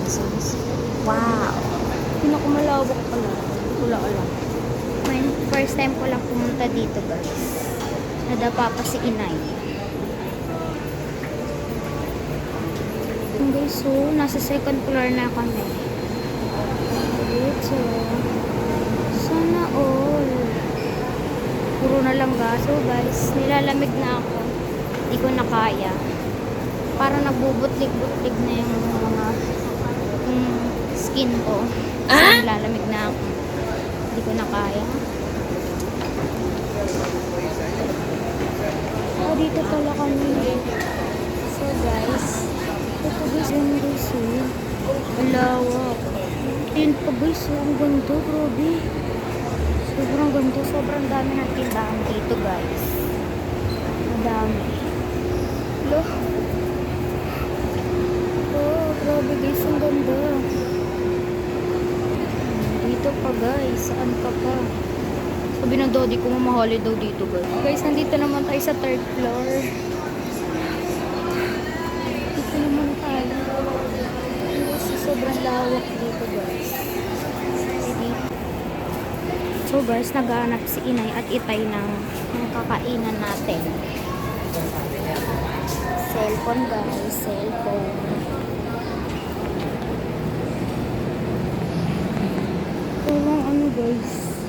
pesos. Wow! Pinakamalawak pala. Hindi ko lang alam. First time ko lang pumunta dito, guys. Nadapa pa si inay. Guys, so, nasa second floor na kami. Dito. Sana all. Puro na lang gaso, guys. Nilalamig na ako. Hindi ko na kaya. Parang nagbubutlig-butlig na yung mga skin ko. Kasi nilalamig na ako. Hindi ko na kaya. Oh, dito pala kami. So, guys. Ito guys, yung guys, ang lawak. Yun pa guys, ang ganda, grabe. Sobrang ganda, sobrang dami ng tindahan dito guys. Madami. Look. Oh, grabe guys, ang ganda. Dito pa guys, saan ka pa? Sabi ng Dodi ko, mamahali daw dito guys. Guys, nandito naman tayo sa third floor. Dito naman tayo. Kasi sobrang lawak dito guys. So guys, naghahanap si inay at itay ng kakainan natin. Cellphone guys, cellphone. Parang ano guys,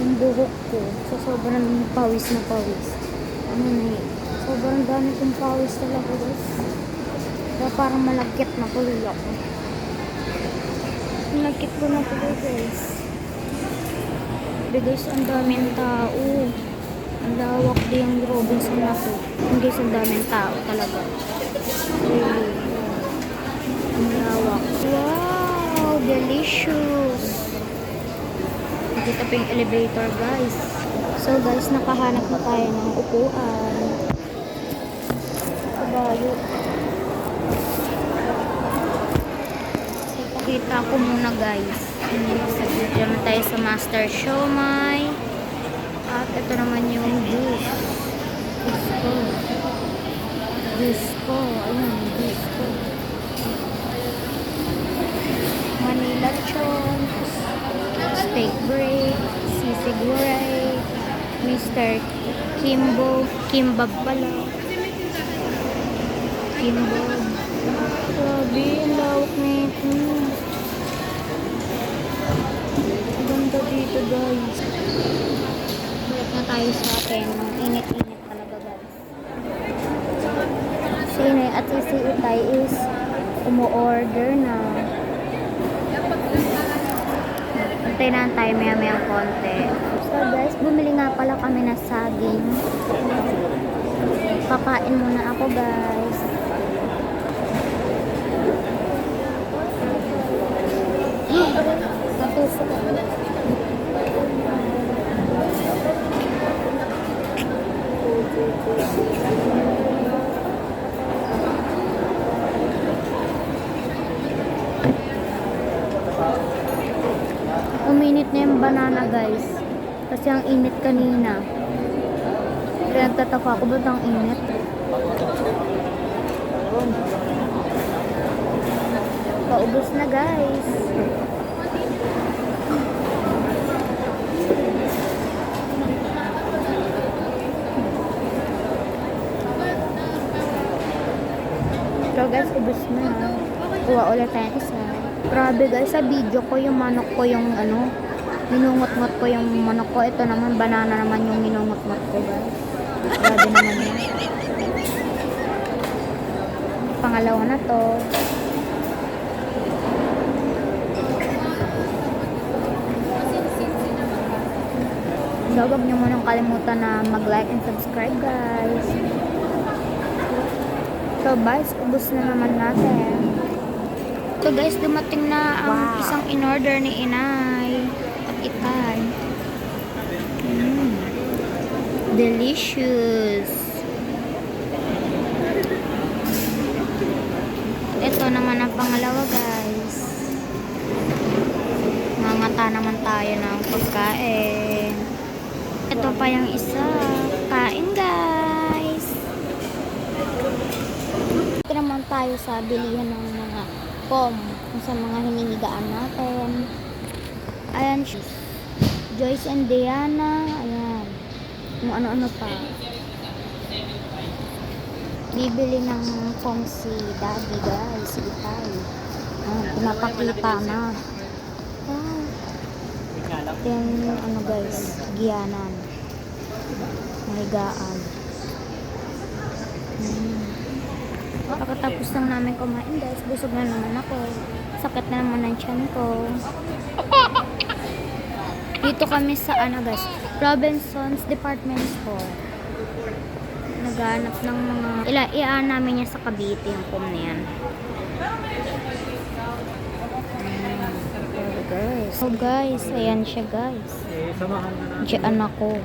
yung buhok ko sa sobrang pawis na pawis. Ano na yun? Sobrang dami kong pawis talaga guys. Kaya parang malagkit na tuloy ako. Malagkit ko na tuloy guys. Guys, ang daming tao. Ang lawak din yung Robinson na to. Guys, ang daming tao talaga. Really. Ang lawak. Wow! Delicious! Dito pa yung elevator guys. So guys, nakahanap na tayo ng upuan. Kabayo. So, pakita ko muna guys. Saglit naman tayo sa Master Siomai. At ito naman yung juice. Disco. Ayun, disco. Manila Chon. Steak break. Sisig Waray. Mr. Kimbo. Kimbab pala. Kimbab. Grabe, ang lawak nito. Ganda dito guys. Hirap na tayo sa akin. Init-init talaga guys. Si inay at si itay is umu-order na. Antay na tayo maya-maya konti. So guys, bumili nga pala kami na saging. Kakain muna ako guys. Natusok ako. Uminit na yung banana guys. Kasi ang init kanina. Kaya nagtataka ako ba't ang init? Paubos na guys. So guys, ubos na. Kuha ulit tayo isa. Grabe guys, sa video ko yung manok ko yung ano, minungot-ngot ko yung manok ko. Ito naman, banana naman yung minungot-ngot ko guys. Grabe naman yun. Pangalawa na to. So, huwag nyo munang kalimutan na mag-like and subscribe guys. So guys, ubos na naman natin. So guys, dumating na ang isang in-order ni inay at itay. Delicious. Ito naman ang pangalawa guys. Mangata naman tayo ng pagkain. Ito pa yung isa. Kain guys. Ito naman tayo sa bilihan ng mga pom kung sa mga hinihigaan natin. Ayan, Joyce and Diana. Ayan. Kung ano-ano pa. Bibili ng pom si Daddy, guys. Si Itay. Ayan, pinapakita na. Wow. Yan, ano guys, giyanan. Mahigaan. Pagkatapos lang namin kumain guys, busog na naman ako. Sakit na naman ang tiyan ko. Dito kami sa ano guys, Robinson's Department Store. Naghanap ng mga iaan namin niya sa Cavite yung pom na yan. Guys. So guys, ayan siya guys. Diyan ako.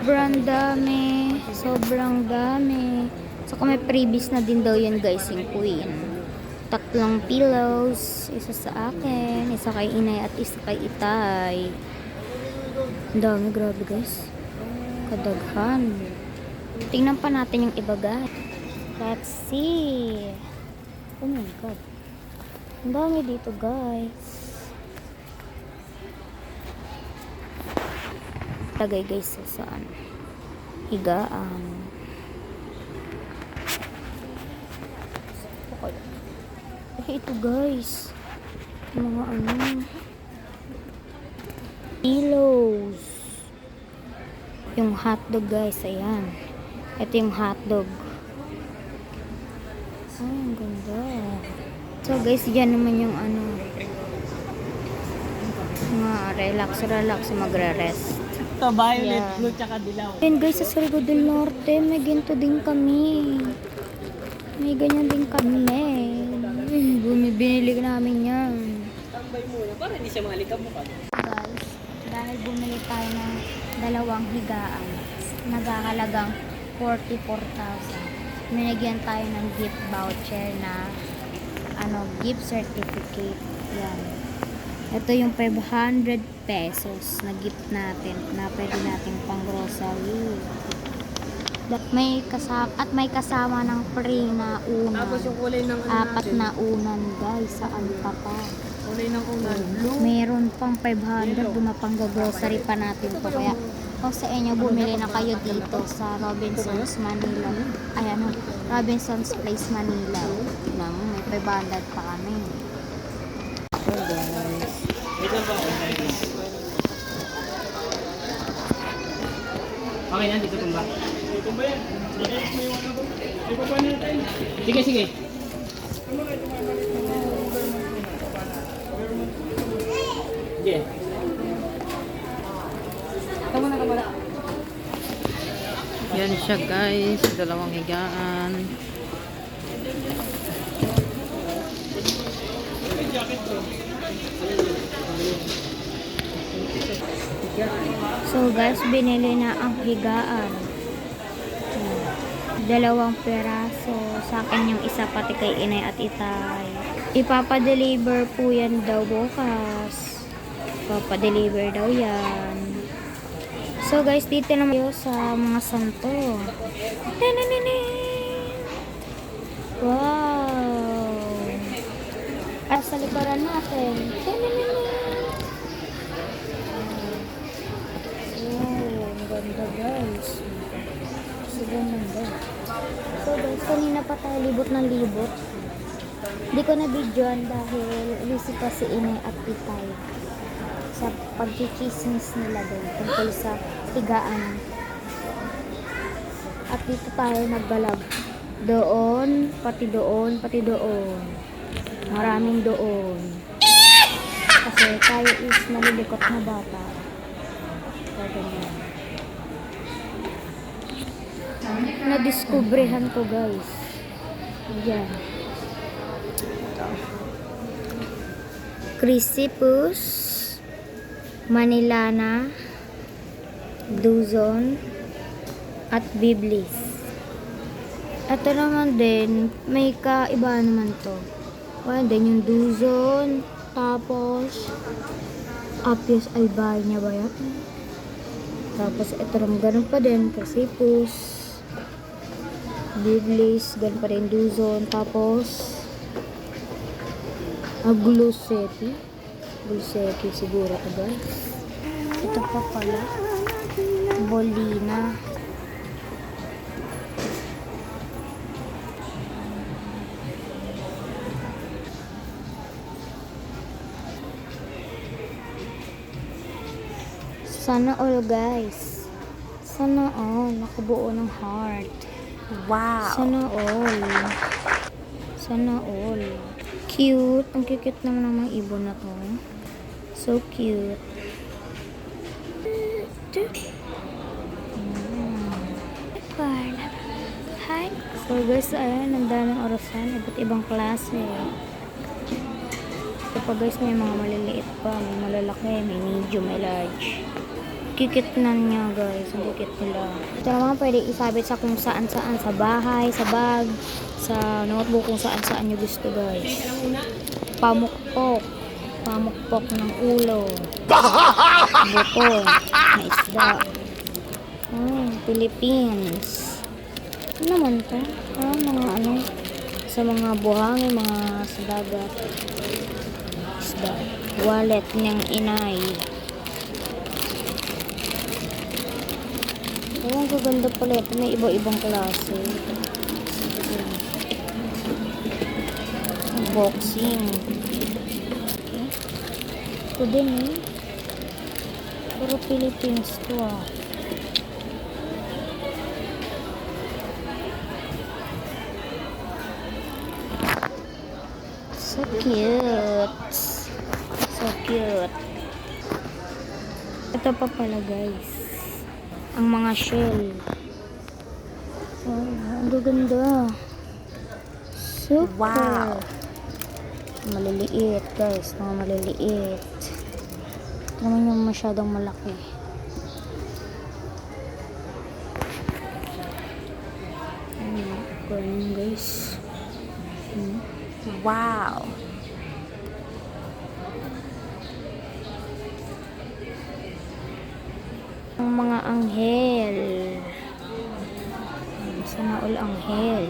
Sobrang dami. Sobrang dami. So may previous na din daw yun guys yung queen. 3 pillows. Isa sa akin. Isa kay inay at isa kay itay. Ang dami, grabe guys. Kadaghan. Tingnan pa natin yung iba guys. Let's see. Oh my god. Ang dami dito guys. Tagay guys sa saan? Higaan. Ito guys. Mga ano. Pillows. Yung hotdog guys. Ayan. Ito yung hotdog. Ay, ang ganda. So guys, dyan naman yung ano. Mga relax, magre-rest. Ito, violet, blue, tsaka dilaw. And guys, sa Surigao del Norte, may ganito din kami. May ganyan din kami. Binili namin yan. Tambay muna, para hindi siya malikab mo ka. Guys, dahil bumili tayo ng 2 higaan, nagkakalagang 44,000. Minigyan tayo ng gift voucher na gift certificate. Yan. Ito yung 500 pesos na gift natin na pwede natin pang grocery. May kasama ng free na unan. Tapos yung kulay ng 4 na unan guys sa Alpapa. kulay ng unan, blue. Meron pang 500 pang grocery pa natin to. Kaya kung sa inyo bumili na kayo dito sa Robinson's Manila. Ayan, Robinson's Place Manila. Tignan mo, may 500 pa kami. So guys. Okay na, dito tumba. Sige, sige. Sige. Tama na ka pala. Yan siya guys, 2 higaan. So guys, binili na ang higaan. 2 peraso. Sa akin yung isa, pati kay inay at itay. Ipapadeliver po yan daw bukas. Ipapadeliver daw yan. So guys, dito naman tayo sa mga santo. Wow! At sa likuran natin. Wow, ang ganda guys. Sobrang ganda. So guys, kanina pa tayo libot ng libot. Hindi ko na videoan dahil busy pa si inay at itay sa pagchichismis nila doon tungkol sa higaan. At dito tayo nagbalag. Doon, pati doon, pati doon. Maraming doon. Kasi tayo is nalilikot na bata. So, ganyan. Nadiskubrihan ko guys. Ayan. Ito. Crisipus, Manilana, Duzon, at Biblis. Ito naman din, may kaiba naman to. Ayan din yung Duzon, tapos Apios Albania ba yan? Tapos ito naman ganun pa din, Crisipus, Biblis, ganun pa din Duzon, tapos Gluseti. Gluseti siguro ito guys. Ito pa pala. Bolina. Sana all guys. Sana all. Nakabuo ng heart. Wow. Sana all. Sana all. Cute. Ang cute naman ng mga ibon na to. So cute. Hi. So guys, ayan. Ang daming orasan. Iba't ibang klase. Ito pa guys, may mga maliliit pa. May malalaki, may medium, may large. Kikit na niya guys. Ang kikit nila. Ito naman pwede isabit sa kung saan saan. Sa bahay, sa bag, sa notebook, kung saan saan nyo gusto guys. Pamukpok. Pamukpok ng ulo. Buto. Na isda. Philippines. Ano naman to? Mga ano. Sa mga buhangin, mga sa dagat. Isda. Wallet ng inay. Ang gaganda pala ito. May iba-ibang klase. Boxing. Okay. Ito din eh. Puro Philippines to ah. So cute. So cute. Ito pa pala guys. Ang mga shell. Oh, ang gaganda. Super. Wow. Maliliit guys. Mga maliliit. Ito naman yung masyadong malaki. Ayan guys. Wow. Ang mga anghel. Sana all anghel.